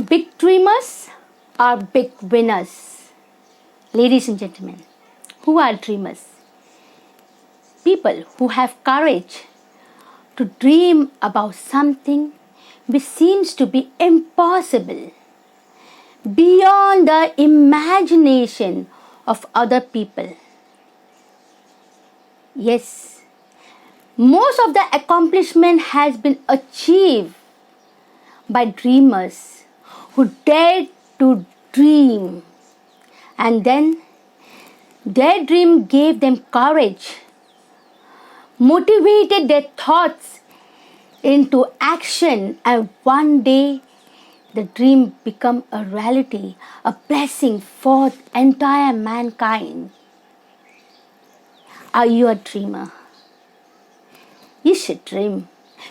Big dreamers are big winners. Ladies and gentlemen, who are dreamers? People who have courage to dream about something which seems to be impossible, beyond the imagination of other people. Yes, most of the accomplishment has been achieved by dreamers who dared to dream, and then their dream gave them courage, motivated their thoughts into action, and one day the dream become a reality, a blessing for entire mankind. Are you a dreamer? You should dream,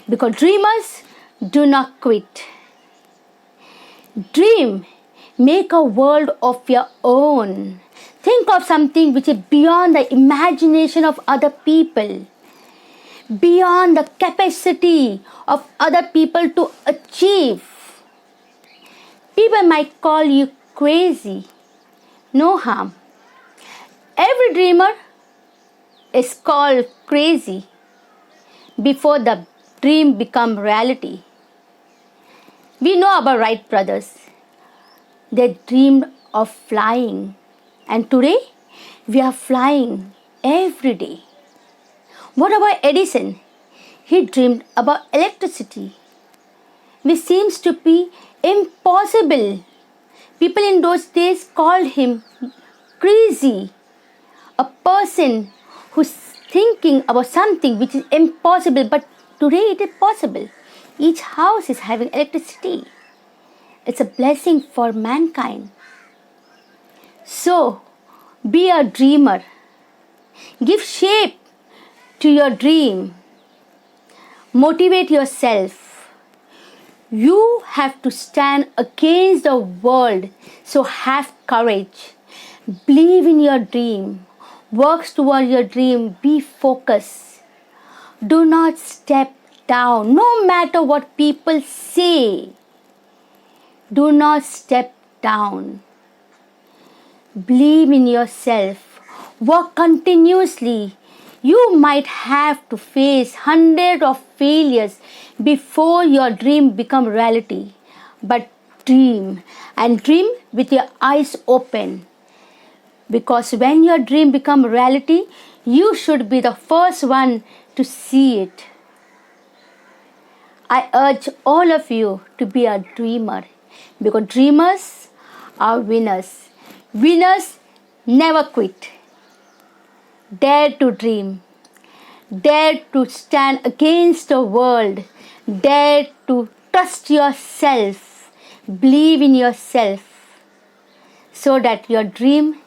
because dreamers do not quit. Dream, make a world of your own. Think of something which is beyond the imagination of other people, beyond the capacity of other people to achieve. People might call you crazy. No harm. Every dreamer is called crazy before the dream become reality. We know about Wright brothers. They dreamed of flying, and today we are flying every day. What about Edison? He dreamed about electricity, which seems to be impossible. People in those days called him crazy, a person who's thinking about something which is impossible, but today it is possible. Each house is having electricity. It's a blessing for mankind. So, be a dreamer. Give shape to your dream. Motivate yourself. You have to stand against the world, so have courage. Believe in your dream. Work toward your dream. Be focused. Do not step down, no matter what people say. Do not step down. Believe in yourself. Work continuously. You might have to face hundreds of failures before your dream become reality. But dream, and dream with your eyes open. Because when your dream become reality, you should be the first one to see it. I urge all of you to be a dreamer, because dreamers are winners. Winners never quit. Dare to dream. Dare to stand against the world. Dare to trust yourself. Believe in yourself, so that your dream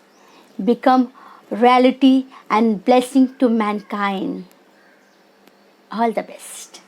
become reality and blessing to mankind. All the best.